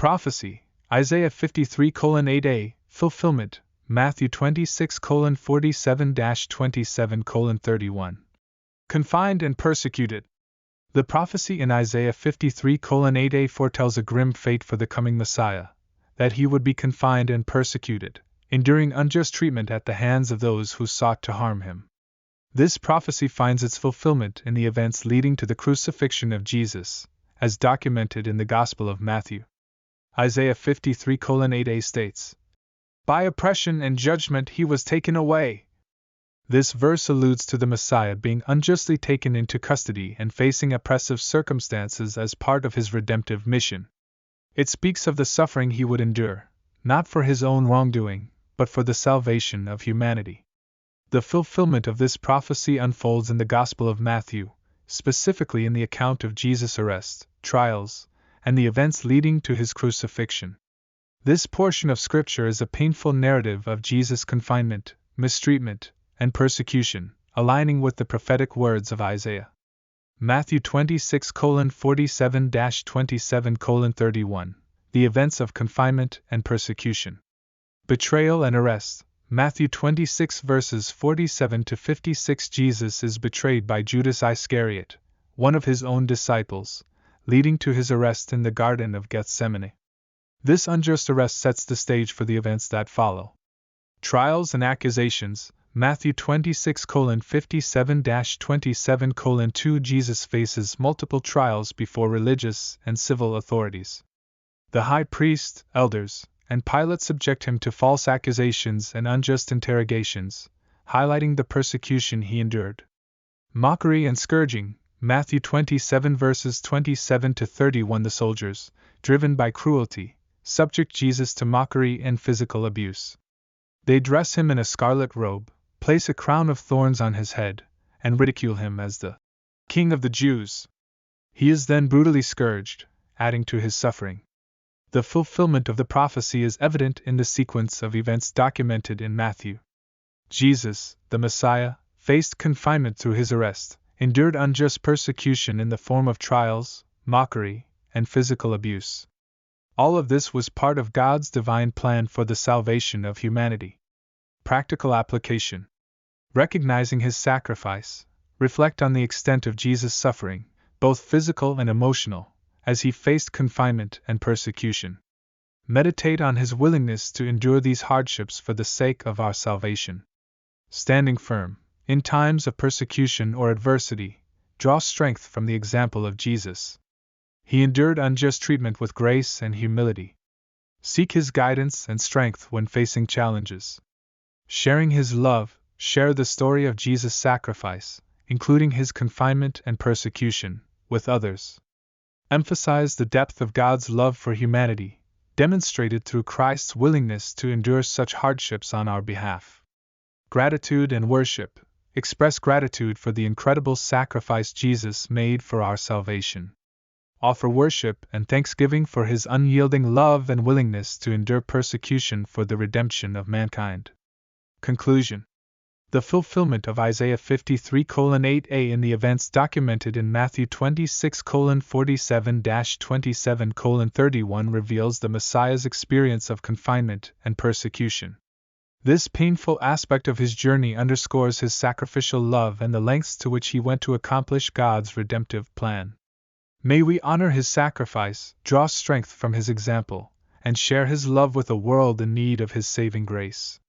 Prophecy, Isaiah 53:8a, fulfillment, Matthew 26:47-27:31. Confined and persecuted. The prophecy in Isaiah 53:8a foretells a grim fate for the coming Messiah, that he would be confined and persecuted, enduring unjust treatment at the hands of those who sought to harm him. This prophecy finds its fulfillment in the events leading to the crucifixion of Jesus, as documented in the Gospel of Matthew. Isaiah 53:8a states, "By oppression and judgment he was taken away." This verse alludes to the Messiah being unjustly taken into custody and facing oppressive circumstances as part of his redemptive mission. It speaks of the suffering he would endure, not for his own wrongdoing, but for the salvation of humanity. The fulfillment of this prophecy unfolds in the Gospel of Matthew, specifically in the account of Jesus' arrest, trials, and the events leading to his crucifixion. This portion of Scripture is a painful narrative of Jesus' confinement, mistreatment, and persecution, aligning with the prophetic words of Isaiah. Matthew 26:47-27:31, the events of confinement and persecution. Betrayal and arrest. Matthew 26 verses 47-56. Jesus is betrayed by Judas Iscariot, one of his own disciples, leading to his arrest in the Garden of Gethsemane. This unjust arrest sets the stage for the events that follow. Trials and accusations. Matthew 26:57-27:2. Jesus faces multiple trials before religious and civil authorities. The high priest, elders, and Pilate subject him to false accusations and unjust interrogations, highlighting the persecution he endured. Mockery and scourging. Matthew 27 verses 27-31. The soldiers, driven by cruelty, subject Jesus to mockery and physical abuse. They dress him in a scarlet robe, place a crown of thorns on his head, and ridicule him as the King of the Jews. He is then brutally scourged, adding to his suffering. The fulfillment of the prophecy is evident in the sequence of events documented in Matthew. Jesus, the Messiah, faced confinement through his arrest, endured unjust persecution in the form of trials, mockery, and physical abuse. All of this was part of God's divine plan for the salvation of humanity. Practical application. Recognizing his sacrifice, reflect on the extent of Jesus' suffering, both physical and emotional, as he faced confinement and persecution. Meditate on his willingness to endure these hardships for the sake of our salvation. Standing firm, in times of persecution or adversity, draw strength from the example of Jesus. He endured unjust treatment with grace and humility. Seek his guidance and strength when facing challenges. Sharing his love, share the story of Jesus' sacrifice, including his confinement and persecution, with others. Emphasize the depth of God's love for humanity, demonstrated through Christ's willingness to endure such hardships on our behalf. Gratitude and worship. Express gratitude for the incredible sacrifice Jesus made for our salvation. Offer worship and thanksgiving for his unyielding love and willingness to endure persecution for the redemption of mankind. Conclusion. The fulfillment of Isaiah 53:8a in the events documented in Matthew 26:47-27:31 reveals the Messiah's experience of confinement and persecution. This painful aspect of his journey underscores his sacrificial love and the lengths to which he went to accomplish God's redemptive plan. May we honor his sacrifice, draw strength from his example, and share his love with a world in need of his saving grace.